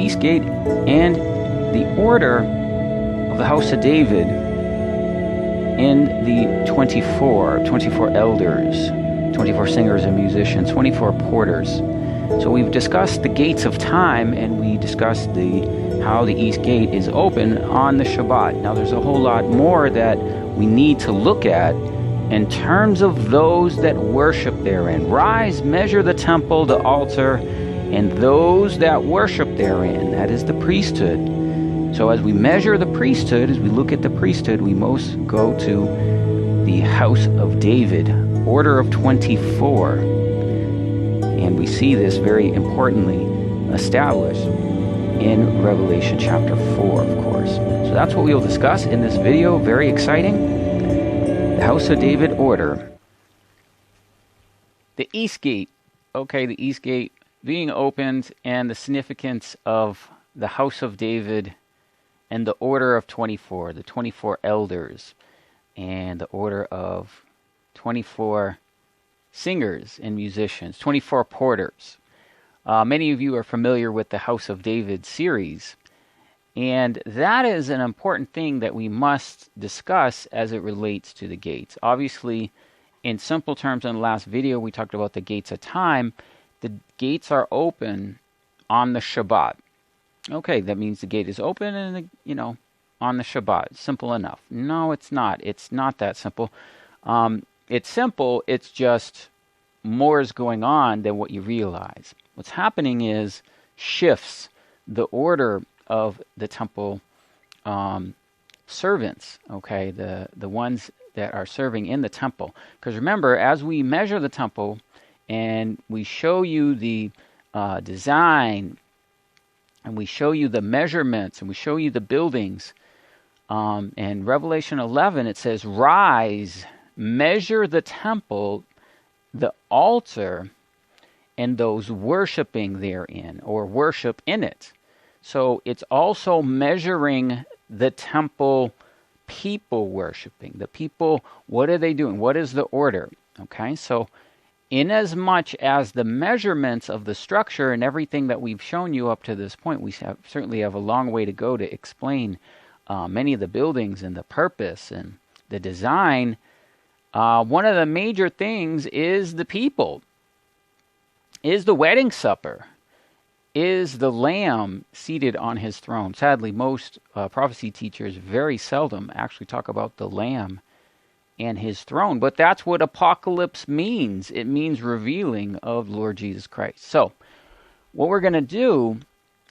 east gate and the order of the house of David in the 24 elders, 24 singers and musicians, 24 porters. So we've discussed the gates of time, and we discussed how the east gate is open on the Shabbat. Now there's a whole lot more that we need to look at in terms of those that worship therein. Rise, measure the temple, the altar, and those that worship therein. That is the priesthood. So as we measure the priesthood, as we look at the priesthood, we most go to the house of David, order of 24. And we see this very importantly established in Revelation chapter 4, of course. So that's what we will discuss in this video. Very exciting. The house of David order. The east gate. Okay, the east gate being opened, and the significance of the house of David and the order of 24, the 24 elders, and the order of 24 singers and musicians, 24 porters. Many of you are familiar with the House of David series, and that is an important thing that we must discuss as it relates to the gates. Obviously, in simple terms, in the last video, we talked about the gates of time. The gates are open on the Shabbat. Okay, that means the gate is open and, on the Shabbat. Simple enough. No, it's not. It's not that simple. It's simple. It's just more is going on than what you realize. What's happening is shifts the order of the temple servants, okay, the ones that are serving in the temple. Because remember, as we measure the temple and we show you the design, and we show you the measurements, and we show you the buildings, in Revelation 11 it says, rise, measure the temple, the altar, and those worshiping therein, or worship in it. So it's also measuring the temple people worshiping. The people, what are they doing? What is the order? Okay, so inasmuch as the measurements of the structure and everything that we've shown you up to this point, we certainly have a long way to go to explain many of the buildings and the purpose and the design. One of the major things is the people, is the wedding supper, is the Lamb seated on his throne. Sadly, most prophecy teachers very seldom actually talk about the Lamb and his throne, but that's what apocalypse means. It means revealing of Lord Jesus Christ. So what we're going to do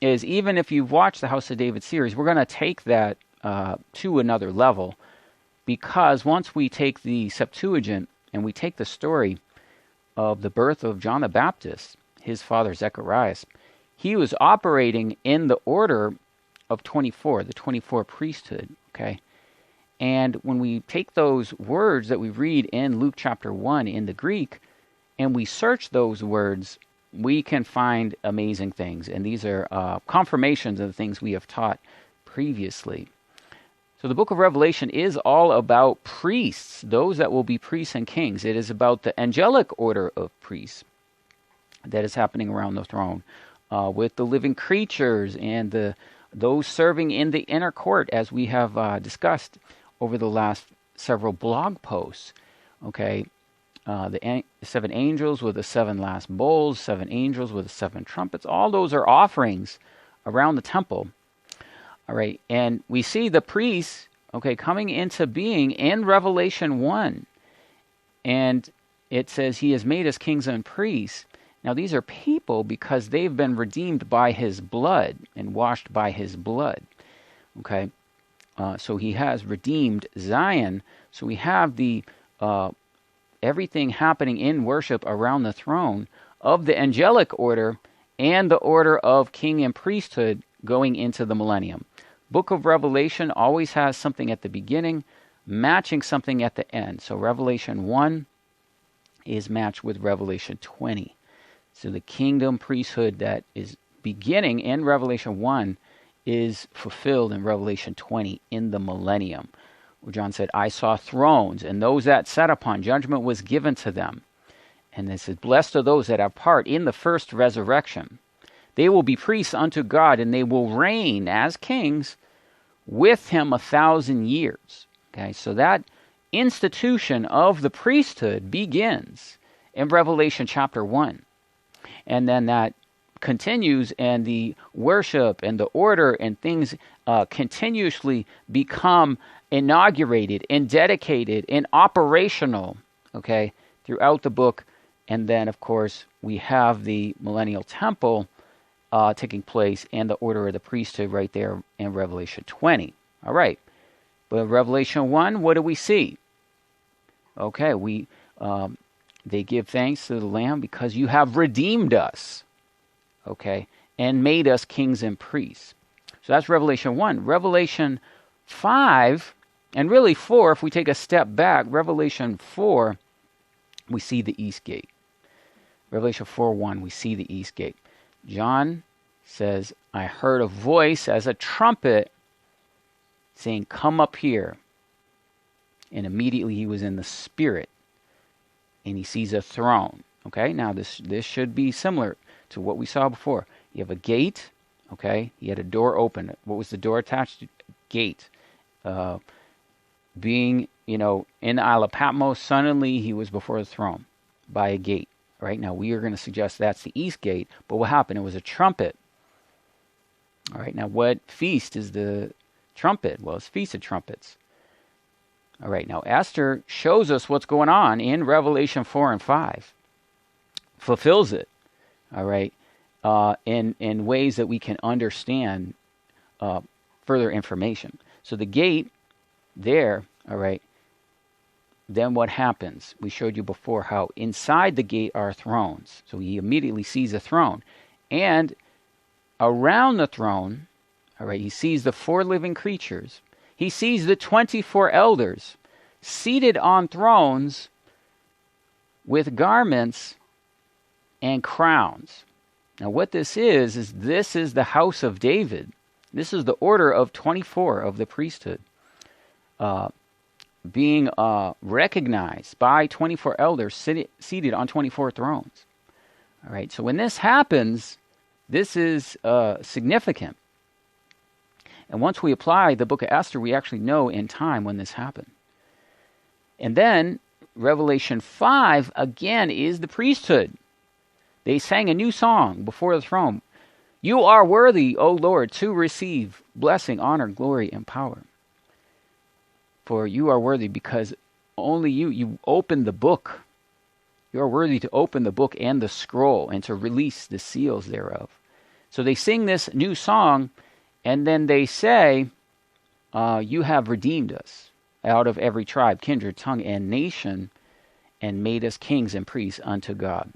is, even if you've watched the House of David series, we're going to take that to another level, because once we take the Septuagint and we take the story of the birth of John the Baptist, his father Zacharias, he was operating in the order of 24, the 24 priesthood, okay? And when we take those words that we read in Luke chapter 1 in the Greek, and we search those words, we can find amazing things. And these are confirmations of the things we have taught previously. So the book of Revelation is all about priests, those that will be priests and kings. It is about the angelic order of priests that is happening around the throne, with the living creatures and those serving in the inner court, as we have discussed over the last several blog posts. Okay, the 7 angels with the 7 last bowls, 7 angels with the 7 trumpets, all those are offerings around the temple. All right, and we see the priests, okay, coming into being in Revelation 1. And it says he has made us kings and priests. Now these are people because they've been redeemed by his blood and washed by his blood. Okay, so he has redeemed Zion. So we have the everything happening in worship around the throne of the angelic order and the order of king and priesthood going into the millennium. Book of Revelation always has something at the beginning matching something at the end. So Revelation 1 is matched with Revelation 20. So the kingdom priesthood that is beginning in Revelation 1 is fulfilled in Revelation 20 in the millennium, where John said, I saw thrones, and those that sat upon, judgment was given to them. And this is, blessed are those that have part in the first resurrection. They will be priests unto God, and they will reign as kings with him 1,000 years. Okay, so that institution of the priesthood begins in Revelation chapter 1. And then that continues, and the worship and the order and things continuously become inaugurated and dedicated and operational, okay, throughout the book. And then, of course, we have the millennial temple taking place and the order of the priesthood right there in Revelation 20. All right. But in Revelation 1, what do we see? Okay, they give thanks to the Lamb because you have redeemed us, okay, and made us kings and priests. So that's Revelation 1. Revelation 5, and really 4, if we take a step back, Revelation 4, we see the east gate. Revelation 4:1, we see the east gate. John says, I heard a voice as a trumpet saying, come up here. And immediately he was in the spirit, and he sees a throne. Okay, now this should be similar to what we saw before. You have a gate, okay, he had a door open. What was the door attached to? Gate. Being, in the Isle of Patmos, suddenly he was before the throne by a gate. Right now, we are going to suggest that's the east gate, but what happened? It was a trumpet. All right, now what feast is the trumpet? Well, it's Feast of Trumpets. All right, now Esther shows us what's going on in Revelation 4 and 5. Fulfills it, all right, in ways that we can understand further information. So the gate there, all right, then what happens? We showed you before how inside the gate are thrones. So he immediately sees a throne. And around the throne, all right, he sees the 4 living creatures. He sees the 24 elders seated on thrones with garments and crowns. Now what this is this is the house of David. This is the order of 24 of the priesthood. Being recognized by 24 elders seated on 24 thrones. All right, so when this happens, this is significant. And once we apply the book of Esther, we actually know in time when this happened. And then Revelation 5, again, is the priesthood. They sang a new song before the throne. You are worthy, O Lord, to receive blessing, honor, glory, and power. For you are worthy because only you opened the book. You are worthy to open the book and the scroll and to release the seals thereof. So they sing this new song, and then they say, you have redeemed us out of every tribe, kindred, tongue, and nation, and made us kings and priests unto God.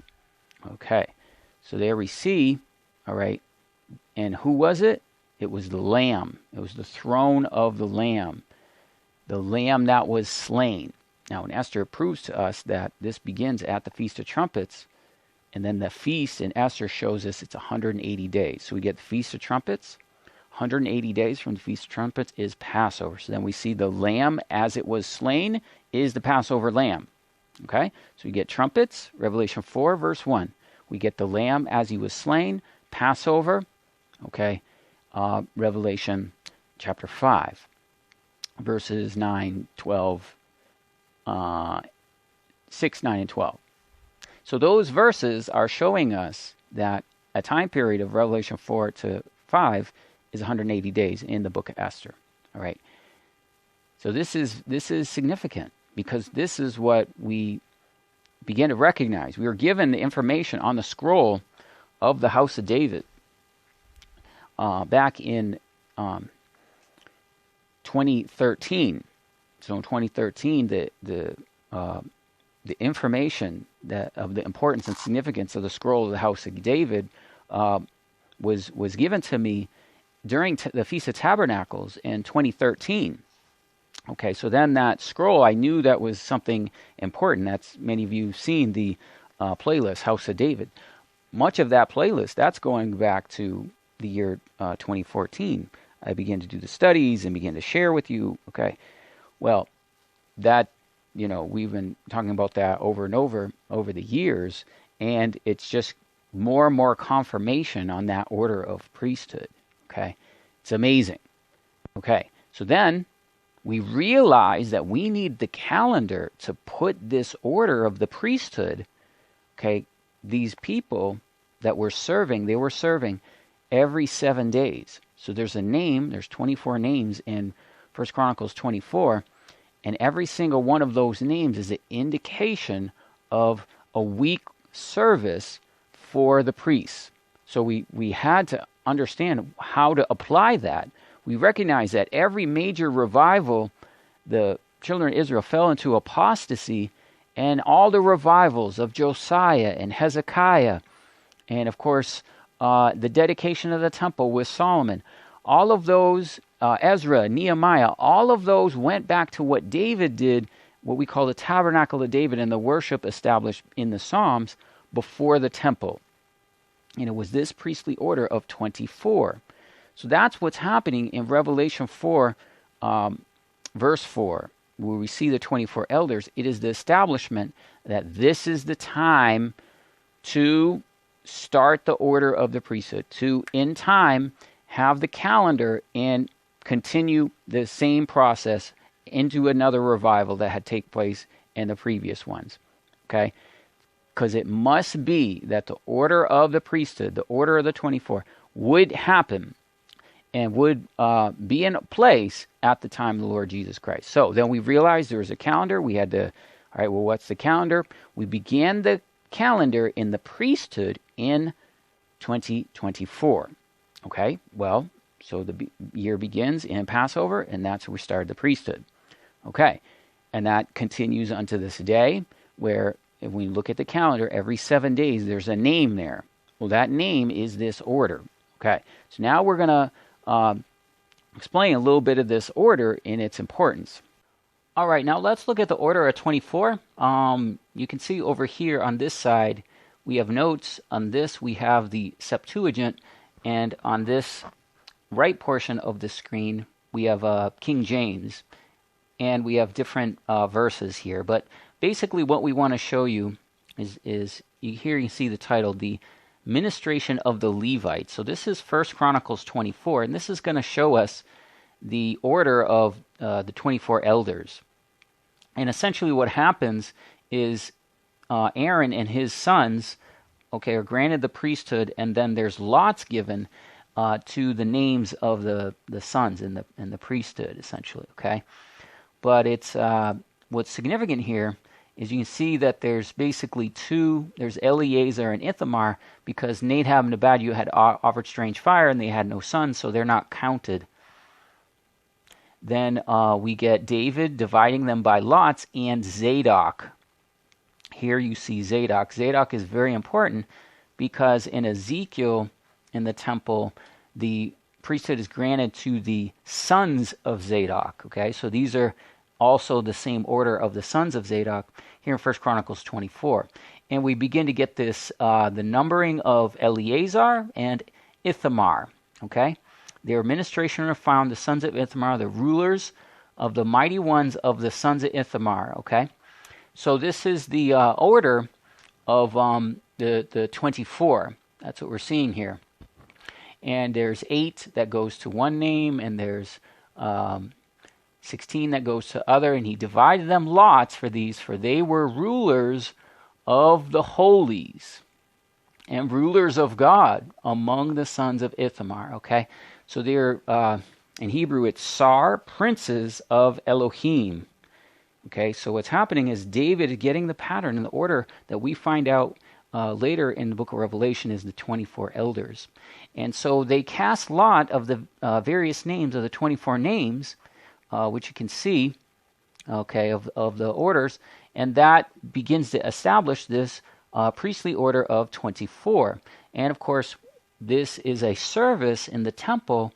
Okay, so there we see, all right, and who was it? It was the Lamb. It was the throne of the Lamb that was slain. Now, in Esther, it proves to us that this begins at the Feast of Trumpets, and then the feast in Esther shows us it's 180 days. So we get the Feast of Trumpets. 180 days from the Feast of Trumpets is Passover. So then we see the lamb as it was slain is the Passover lamb. Okay? So we get trumpets, Revelation 4, verse 1. We get the lamb as he was slain, Passover. Okay? Revelation chapter 5, verses 9, 12, 6, 9, and 12. So those verses are showing us that a time period of Revelation 4 to 5 is 180 days in the book of Esther. All right. So this is significant because this is what we begin to recognize. We were given the information on the scroll of the house of David back in 2013. So in 2013, the information that of the importance and significance of the scroll of the house of David was given to me during the Feast of Tabernacles in 2013. Okay, so then that scroll, I knew that was something important. That's many of you have seen the playlist, House of David. Much of that playlist, that's going back to the year 2014. I began to do the studies and began to share with you. Okay, well, that, we've been talking about that over and over the years, and it's just more and more confirmation on that order of priesthood. Okay, it's amazing. Okay, so then we realize that we need the calendar to put this order of the priesthood. Okay, these people that were serving, they were serving every 7 days. So there's a name, there's 24 names in 1 Chronicles 24, and every single one of those names is an indication of a week service for the priests. So we had to understand how to apply that. We recognize that every major revival, the children of Israel fell into apostasy, and all the revivals of Josiah and Hezekiah, and of course the dedication of the temple with Solomon, all of those, Ezra, Nehemiah, all of those went back to what David did, what we call the tabernacle of David, and the worship established in the Psalms before the temple. And it was this priestly order of 24. So that's what's happening in Revelation 4, verse 4, where we see the 24 elders. It is the establishment that this is the time to start the order of the priesthood, to, in time, have the calendar and continue the same process into another revival that had taken place in the previous ones. Okay? Because it must be that the order of the priesthood, the order of the 24, would happen and would be in place at the time of the Lord Jesus Christ. So then we realized there was a calendar. We had to, all right, well, what's the calendar? We began the calendar in the priesthood in 2024. Okay, well, so the year begins in Passover, and that's where we started the priesthood. Okay, and that continues unto this day, where if we look at the calendar, every 7 days there's a name there. Well, that name is this order. Okay, so now we're going to explain a little bit of this order and its importance. All right, now let's look at the order of 24. You can see over here on this side, we have notes. On this, we have the Septuagint, and on this right portion of the screen, we have King James, and we have different verses here. But basically what we want to show you is here you see the title, The Ministration of the Levites. So this is 1 Chronicles 24, and this is going to show us the order of the 24 elders. And essentially what happens is Aaron and his sons, okay, are granted the priesthood, and then there's lots given to the names of the sons in the priesthood, essentially, okay? But it's what's significant here is you can see that there's basically there's Eleazar and Ithamar, because Nadab and Abihu had offered strange fire and they had no sons, so they're not counted. Then we get David dividing them by lots, and Zadok. Here you see Zadok. Zadok is very important because in Ezekiel, in the temple, the priesthood is granted to the sons of Zadok. Okay, so these are also the same order of the sons of Zadok here in 1 Chronicles 24. And we begin to get this, the numbering of Eleazar and Ithamar. Okay, their administration are found, the sons of Ithamar, the rulers of the mighty ones of the sons of Ithamar. Okay, so this is the order of the 24. That's what we're seeing here. And there's 8 that goes to one name, and there's 16 that goes to other, and he divided them lots for these, for they were rulers of the holies and rulers of God among the sons of Ithamar. Okay, so they're in Hebrew it's Sar, princes of Elohim. Okay, so what's happening is David is getting the pattern and the order that we find out later in the book of Revelation is the 24 elders. And so they cast lot of the various names of the 24 names, which you can see, okay, of the orders, and that begins to establish this priestly order of 24. And of course, this is a service in the temple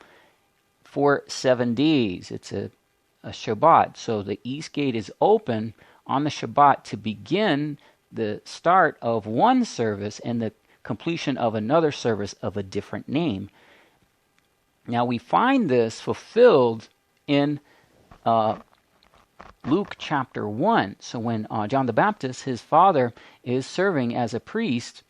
for 7 days. It's a Shabbat. So the east gate is open on the Shabbat to begin the start of one service and the completion of another service of a different name. Now we find this fulfilled in Luke chapter 1. So when John the Baptist, his father, is serving as a priest,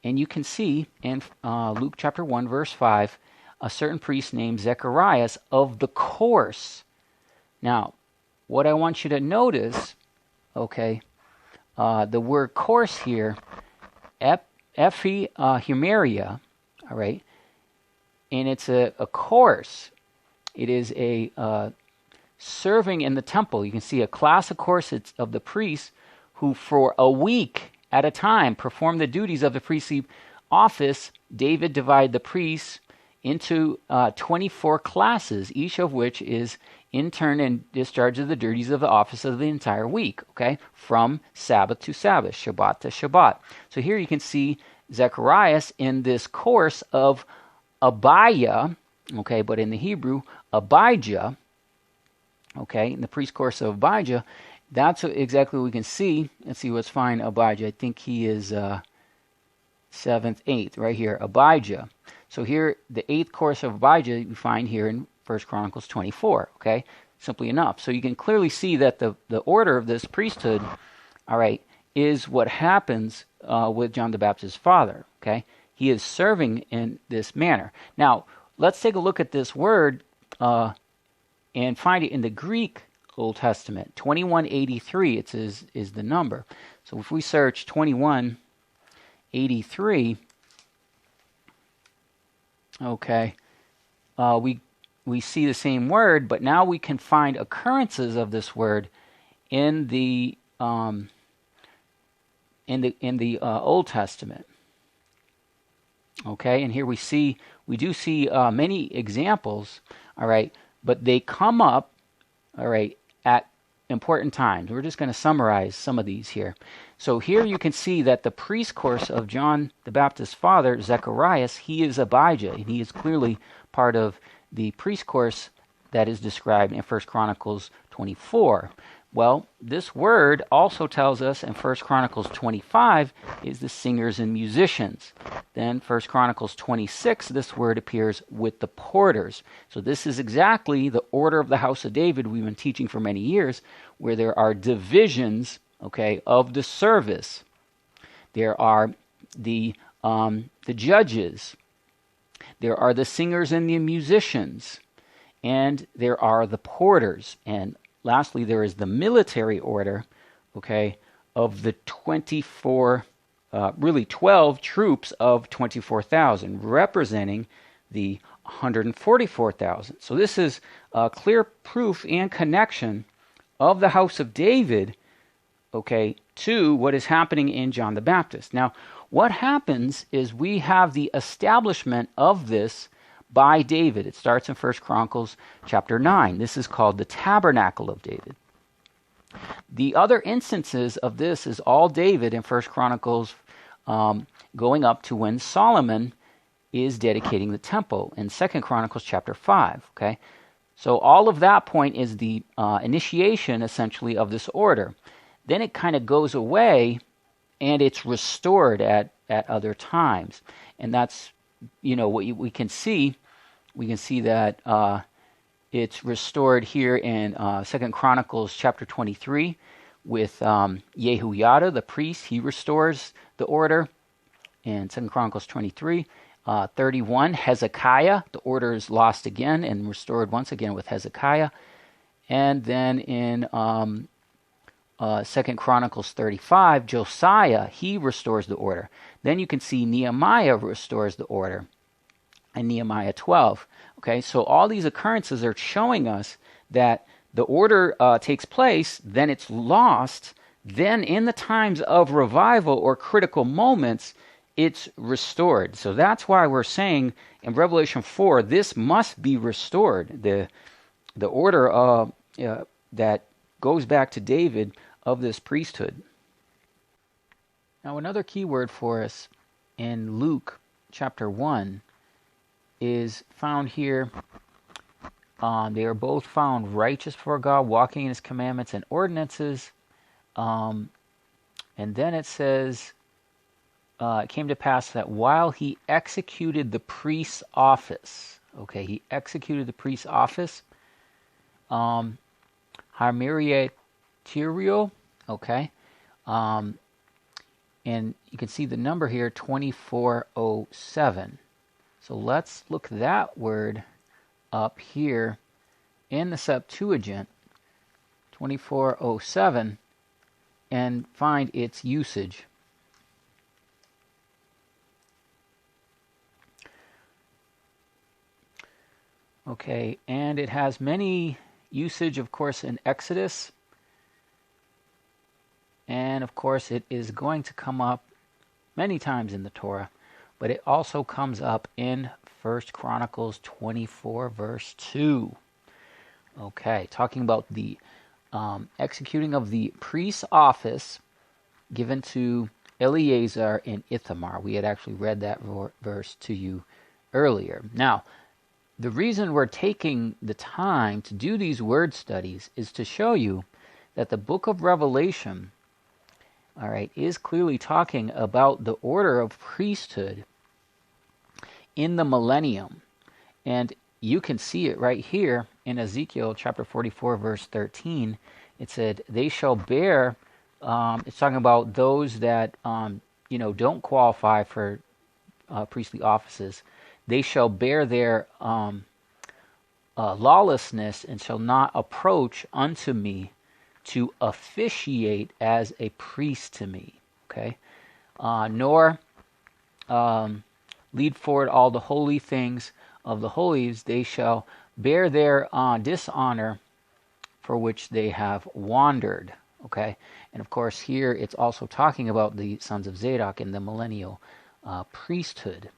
And you can see in Luke chapter 1, verse 5, a certain priest named Zacharias of the course. Now, what I want you to notice, okay, the word course here, Ephemeria, all right, and it's a course. It is a serving in the temple. You can see a class of course of the priests who for a week at a time perform the duties of the priestly office. David divided the priests into 24 classes, each of which is in turn in discharge of the duties of the office of the entire week, okay, from Sabbath to Sabbath, Shabbat to Shabbat. So here you can see Zacharias in this course of Abijah, okay, but in the Hebrew, Abijah, okay, in the priest course of Abijah, that's exactly what we can see. Let's see what's fine, Abijah. I think he is 7th, 8th, right here, Abijah. So here, the 8th course of Abijah you find here in 1 Chronicles 24, okay, simply enough. So you can clearly see that the order of this priesthood, all right, is what happens with John the Baptist's father, okay? He is serving in this manner. Now, let's take a look at this word and find it in the Greek Old Testament. 2183 is the number. So if we search 2183, okay, we see the same word, but now we can find occurrences of this word in the Old Testament. Okay, and here we do see many examples, all right, but they come up, all right, at important times. We're just going to summarize some of these here. So here you can see that the priest course of John the Baptist's father, Zacharias, he is Abijah, and he is clearly part of the priest course that is described in 1 Chronicles 24. Well, this word also tells us in 1 Chronicles 25 is the singers and musicians. Then 1 Chronicles 26, this word appears with the porters. So this is exactly the order of the house of David we've been teaching for many years, where there are divisions, okay, of the service. There are the judges. There are the singers and the musicians. And there are the porters. And lastly, there is the military order, okay, of the 12 troops of 24,000, representing the 144,000. So this is a clear proof and connection of the house of David, okay, to what is happening in John the Baptist. Now, what happens is we have the establishment of this by David. It starts in 1 Chronicles chapter 9. This is called the Tabernacle of David. The other instances of this is all David in 1 Chronicles going up to when Solomon is dedicating the temple in 2 Chronicles chapter 5. Okay, so all of that point is the initiation essentially of this order. Then it kind of goes away and it's restored at other times. And that's, what we can see. We can see that it's restored here in 2 Chronicles chapter 23 with Yehoiada, the priest. He restores the order in 2 Chronicles 23. 31, Hezekiah, the order is lost again and restored once again with Hezekiah. And then in 2 Chronicles 35, Josiah, he restores the order. Then you can see Nehemiah restores the order in Nehemiah 12. Okay, so all these occurrences are showing us that the order takes place, then it's lost, then in the times of revival or critical moments, it's restored. So that's why we're saying in Revelation 4, this must be restored. The order that goes back to David of this priesthood. Now, another key word for us in Luke chapter 1 is found here. They are both found righteous before God, walking in His commandments and ordinances. And then it says, it came to pass that while he executed the priest's office, okay, he executed the priest's office, Harmirietirio, okay, And you can see the number here, 2407. So let's look that word up here in the Septuagint, 2407, and find its usage. Okay, and it has many usage, of course, in Exodus. And, of course, it is going to come up many times in the Torah. But it also comes up in 1 Chronicles 24, verse 2. Okay, talking about the executing of the priest's office given to Eleazar in Ithamar. We had actually read that verse to you earlier. Now, the reason we're taking the time to do these word studies is to show you that the book of Revelation, all right, is clearly talking about the order of priesthood in the millennium. And you can see it right here in Ezekiel chapter 44, verse 13. It said, they shall bear, it's talking about those that, don't qualify for priestly offices. They shall bear their lawlessness and shall not approach unto me to officiate as a priest to me. Okay? Nor lead forward all the holy things of the holies. They shall bear their dishonor for which they have wandered. Okay? And of course here it's also talking about the sons of Zadok in the millennial priesthood.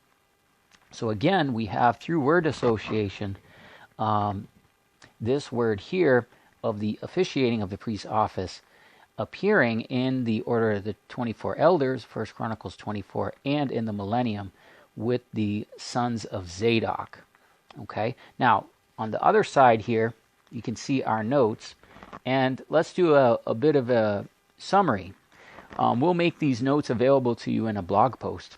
So again, we have through word association this word here of the officiating of the priest's office appearing in the order of the 24 elders, 1 Chronicles 24, and in the millennium with the sons of Zadok. Okay, now on the other side here, you can see our notes, and let's do a bit of a summary. We'll make these notes available to you in a blog post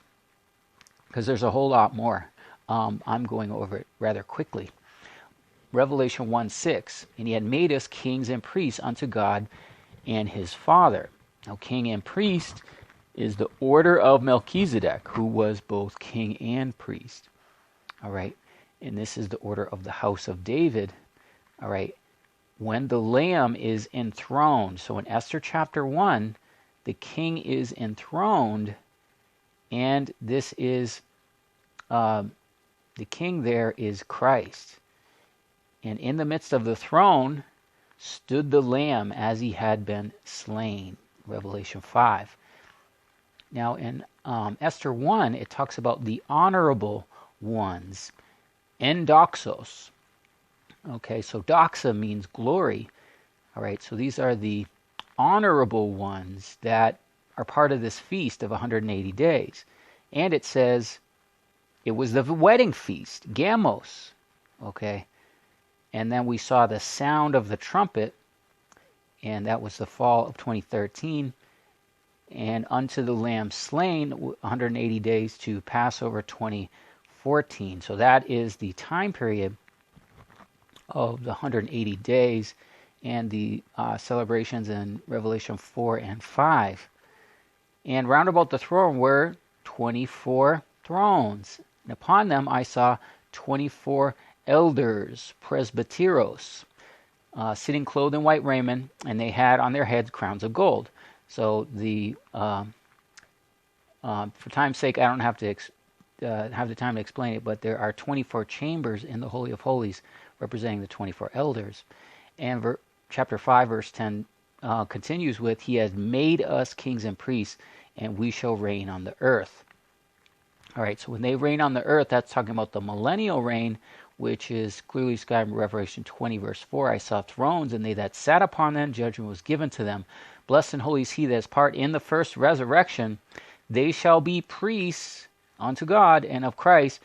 because there's a whole lot more. I'm going over it rather quickly. Revelation 1:6, and he had made us kings and priests unto God and his Father. Now, king and priest is the order of Melchizedek, who was both king and priest. All right, and this is the order of the house of David. All right, when the Lamb is enthroned. So in Esther chapter 1, the king is enthroned, and this is the king there is Christ. And in the midst of the throne stood the Lamb as he had been slain. Revelation 5. Now in Esther 1, it talks about the honorable ones. Endoxos. Okay, so doxa means glory. All right, so these are the honorable ones that are part of this feast of 180 days. And it says it was the wedding feast, Gamos. Okay, and then we saw the sound of the trumpet, and that was the fall of 2013. And unto the Lamb slain, 180 days to Passover 2014. So that is the time period of the 180 days and the celebrations in Revelation 4 and 5. And round about the throne were 24 thrones. And upon them I saw 24 elders, presbyteros, sitting clothed in white raiment, and they had on their heads crowns of gold. So the for time's sake, I don't have to have the time to explain it, but there are 24 chambers in the Holy of Holies representing the 24 elders. And chapter 5, verse 10 continues with, he has made us kings and priests, and we shall reign on the earth. All right, so when they reign on the earth, that's talking about the millennial reign, which is clearly described in Revelation 20, verse 4. I saw thrones, and they that sat upon them, judgment was given to them. Blessed and holy is he that has part in the first resurrection. They shall be priests unto God and of Christ,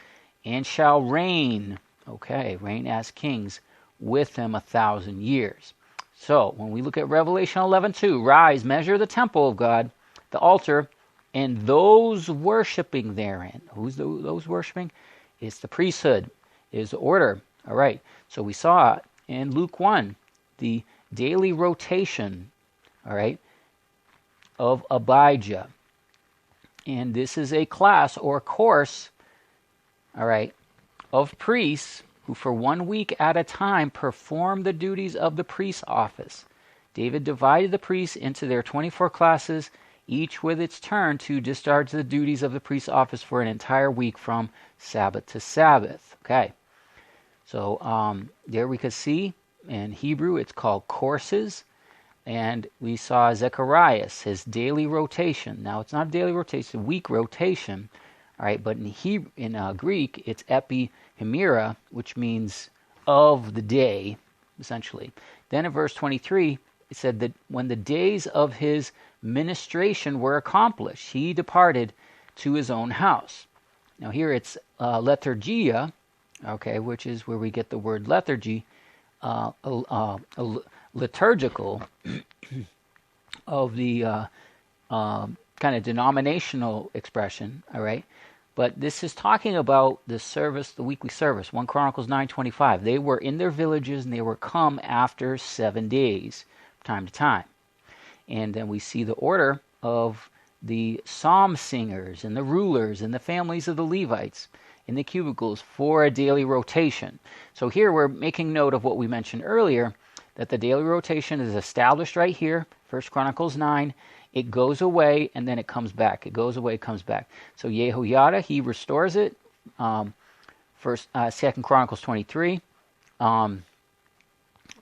and shall reign, okay, reign as kings with them 1,000 years. So, when we look at Revelation 11:2, rise, measure the temple of God, the altar, and those worshiping therein. Who's those worshiping? It's the priesthood, is the order. All right, so we saw in Luke 1, the daily rotation, all right, of Abijah. And this is a class or course, all right, of priests who for 1 week at a time perform the duties of the priest's office. David divided the priests into their 24 classes, each with its turn to discharge the duties of the priest's office for an entire week from Sabbath to Sabbath. Okay, so there we could see in Hebrew it's called courses. And we saw Zechariah, his daily rotation. Now, it's not a daily rotation, it's a week rotation. All right, but in Greek, it's epihemera, which means of the day, essentially. Then in verse 23, it said that when the days of his ministration were accomplished, he departed to his own house. Now, here it's lethargia, okay, which is where we get the word lethargy, liturgical of the kind of denominational expression, all right? But this is talking about the service, the weekly service, 1 Chronicles 9:25. They were in their villages and they were come after 7 days, time to time. And then we see the order of the psalm singers and the rulers and the families of the Levites in the cubicles for a daily rotation. So here we're making note of what we mentioned earlier, that the daily rotation is established right here, 1 Chronicles 9. It goes away, and then it comes back. It goes away, comes back. So Yehoiada, he restores it. 2 Chronicles 23. Of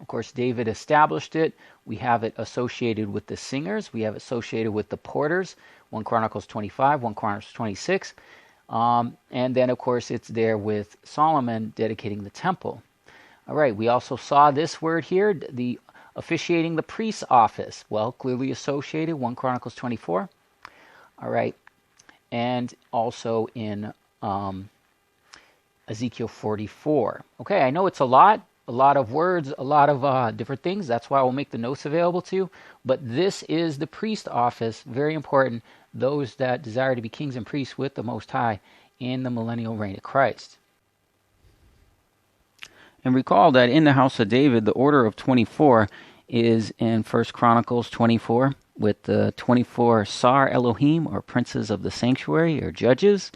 course, David established it. We have it associated with the singers. We have it associated with the porters. 1 Chronicles 25, 1 Chronicles 26. And then, of course, it's there with Solomon dedicating the temple. All right, we also saw this word here, the officiating the priest's office. Well, clearly associated, 1 Chronicles 24. All right, and also in Ezekiel 44. Okay, I know it's a lot of words, a lot of different things. That's why I will make the notes available to you. But this is the priest office, very important, those that desire to be kings and priests with the Most High in the millennial reign of Christ. And recall that in the house of David, the order of 24 is in 1 Chronicles 24 with the 24 Sar Elohim, or princes of the sanctuary, or judges.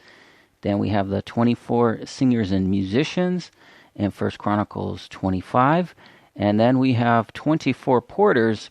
Then we have the 24 singers and musicians in 1 Chronicles 25. And then we have 24 porters